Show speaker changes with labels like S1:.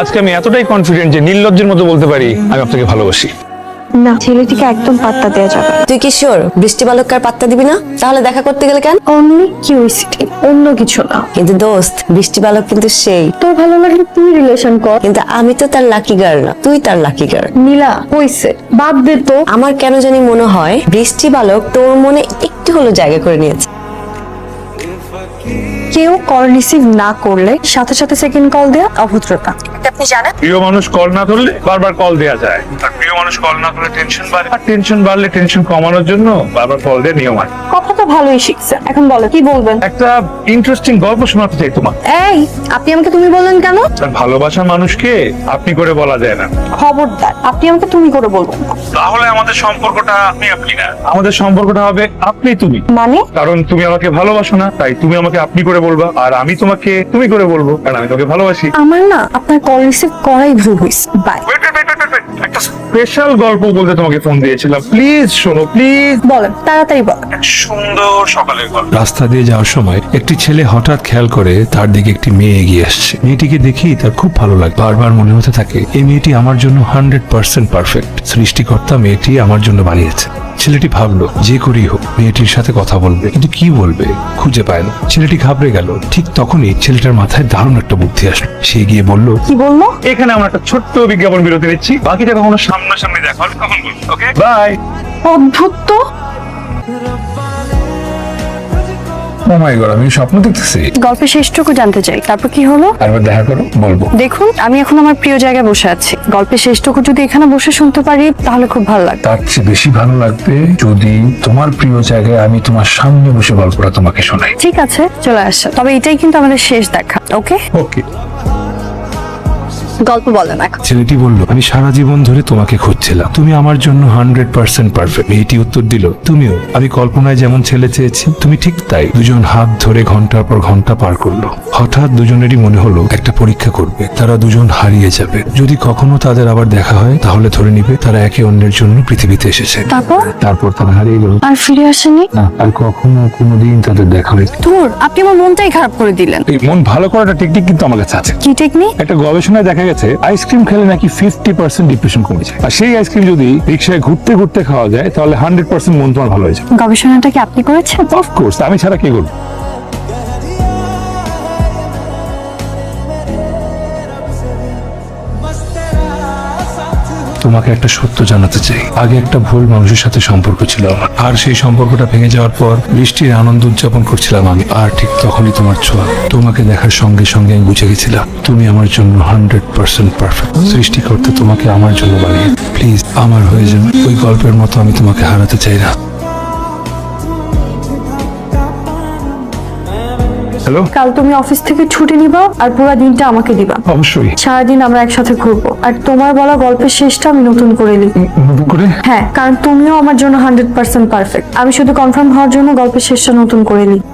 S1: আজকে আমি এতটাই কনফিডেন্ট যে নির্লজ্জের মতো বলতে পারি আমি আপনাকে ভালোবাসি।
S2: না, ছেলেটিকে একদম পাত্তা দেওয়া যাবে না।
S3: তুই কি শিওর বৃষ্টি বালককার পাত্তা দিবি না? তাহলে দেখা করতে গেলে কেন?
S2: অনলি কিউরিসিটি, অন্য কিছু না।
S3: কিন্তু দোস্ত, বৃষ্টি বালক কিন্তু সেই।
S2: তোর ভালো লাগলে তুই রিলেশন কর।
S3: কিন্তু আমি তো তার লাকি গার্ল না, তুই তার লাকি গার্ল।
S2: নীলা হইছে, বাদ দে তো।
S3: আমার কেন জানি মনে হয় বৃষ্টি বালক তোর মনে একটু হলো জায়গা করে নিয়েছে।
S2: কেউ কল রিসিভ না করলে সাথে সাথে সেকেন্ড কল দেয়া অভদ্রতা, এটা আপনি জানেন?
S1: প্রিয় মানুষ কল না ধরলে বারবার কল দেওয়া যায়, আর প্রিয় মানুষ কল না ধরলে টেনশন বাড়ে, আর টেনশন বাড়লে টেনশন কমানোর জন্য বারবার কল দেওয়ার নিয়ম আছে।
S2: কথা তো ভালোই শিখছেন, এখন বলেন কি বলবেন?
S1: একটা ইন্টারেস্টিং গল্প শোনাতে চাই তোমার।
S2: এই, আপনি আমাকে তুমি বলেন কেন?
S1: তার ভালোবাসার মানুষকে আপনি করে বলা যায় না।
S2: খবরদার, আপনি আমাকে তুমি করে বলবেন না।
S1: তাহলে আমাদের সম্পর্কটা আপনি আপনি না, আমাদের সম্পর্কটা হবে আপনি তুমি।
S2: মানে?
S1: কারণ তুমি আমাকে ভালোবাসো না, তাই তুমি আমাকে আপনি করে বলবা, আর আমি তোমাকে তুমি করে বলবো, কারণ আমি তোমাকে ভালোবাসি।
S2: আমার না আপনার কল রিসিভ করাই ভুল হয়েছে। বাই।
S1: একটা স্পেশাল গল্প বলতে তোমাকে ফোন দিয়েছিলাম, প্লিজ শোনো প্লিজ।
S2: বলেন, তাড়াতাড়ি বলেন।
S1: সুন্দর সকালের গল্প।
S4: রাস্তা দিয়ে যাওয়ার সময় একটি ছেলে হঠাৎ খেয়াল করে তার দিকে একটি মেয়ে এগিয়ে আসছে। মেয়েটিকে দেখেই তার খুব ভালো লাগে। বারবার মনে হতে থাকে এই মেয়েটি আমার জন্য 100% পারফেক্ট। সৃষ্টিকর্তা মেয়েটি আমার জন্য বানিয়েছে। ছেলেটি ভাবলো যে করেই হোক মেয়েটির সাথে কথা বলবে, কিন্তু কি বলবে খুঁজে পায় না। ছেলেটি ঘাবড়ে গেল। ঠিক তখনই ছেলেটার মাথায় দারুণ একটা বুদ্ধি আসলো। সে গিয়ে বলল,
S2: কি বললো?
S1: এখানে আমরা একটা ছোট্ট বিজ্ঞাপন বিরতি নিচ্ছি, বাকিটা কখনো সামনাসামনি দেখা হলে তখন বলবো। ওকে, বাই।
S2: অদ্ভুত তো।
S4: ও মাই গড, আমি স্বপ্ন দেখতেছি।
S2: গল্পের শেষটুকু জানতে চাই, তারপর কি হলো?
S4: আরেকবার দেখা করো, বলবো।
S2: দেখুন, আমি এখন আমার প্রিয় জায়গায় বসে আছি। গল্পের শেষটুকু যদি এখানে বসে শুনতে পারি তাহলে খুব ভালো লাগবে।
S4: তার চেয়ে বেশি ভালো লাগবে যদি তোমার প্রিয় জায়গায় আমি তোমার সামনে বসে গল্পটা তোমাকে শোনাই।
S2: ঠিক আছে, চলে আসছে। তবে এটাই কিন্তু আমাদের শেষ দেখা। ওকে,
S4: ওকে।
S2: গল্প বলেন এখন।
S4: ছেলেটি বলল, আমি সারা জীবন ধরে তোমাকে খুঁজছিলাম, তুমি আমার জন্য 100% পারফেক্ট। মেয়েটি উত্তর দিল, তুমিও। আমি কল্পনায় যেমন ছেলে চেয়েছি তুমি ঠিক তাই। দুজন হাত ধরে ঘন্টার পর ঘন্টা পার করলো। হঠাৎ দুজনেরই মনে হলো একটা পরীক্ষা করবে। তারা দুজন হারিয়ে যাবে। যদি কখনো তাদের আবার দেখা হয় তাহলে ধরে নিবে তারা একে অন্যের জন্য পৃথিবীতে এসেছে। তারপর তারা হারিয়ে গেল,
S2: আর ফিরে আসেনি।
S4: না আর কখনো কোনোদিন তাদের দেখা হয়নি।
S2: ধুর, আপনি আমার মনটাই খারাপ করে দিলেন।
S1: এই মন ভালো করাটা টেকনিক কিন্তু আমার কাছে আছে।
S2: কি টেকনিক?
S1: একটা গবেষণায় দেখা গেছে আইসক্রিম খেলে নাকি 50% ডিপ্রেশন কমে যায়, আর সেই আইসক্রিম যদি রিক্সায় ঘুরতে ঘুরতে খাওয়া যায় তাহলে 100% মন তোমার ভালো হয়ে যায়।
S2: গবেষণাটা কি আপনি করেছেন?
S1: অফকোর্স, আমি ছাড়া কে করবো?
S4: তোমাকে একটা সত্য জানাতে চাই। আগে একটা ভুল মানুষের সাথে সম্পর্ক ছিল আমার, আর সেই সম্পর্কটা ভেঙে যাওয়ার পর বৃষ্টির আনন্দ উদযাপন করছিলাম আমি। আর ঠিক তখনই তোমার ছোঁয়া। তোমাকে দেখার সঙ্গে সঙ্গে আমি বুঝে গেছিলাম তুমি আমার জন্য 100% পারফেক্ট। সৃষ্টিকর্তা তোমাকে আমার জন্য বানিয়ে। প্লিজ আমার হয়ে যাবে। ওই গল্পের মতো আমি তোমাকে হারাতে চাই না।
S1: হ্যালো,
S2: কাল তুমি অফিস থেকে ছুটি নিবা আর পুরো দিনটা আমাকে দিবা।
S1: অবশ্যই।
S2: সারাদিন আমরা একসাথে ঘুরবো, আর তোমার বলা গল্পের শেষটা আমি নতুন করে লিখবো।
S1: নতুন করে?
S2: হ্যাঁ, কারণ তুমিও আমার জন্য 100% পারফেক্ট। আমি শুধু কনফার্ম হওয়ার জন্য গল্পের শেষটা নতুন করে লিখব।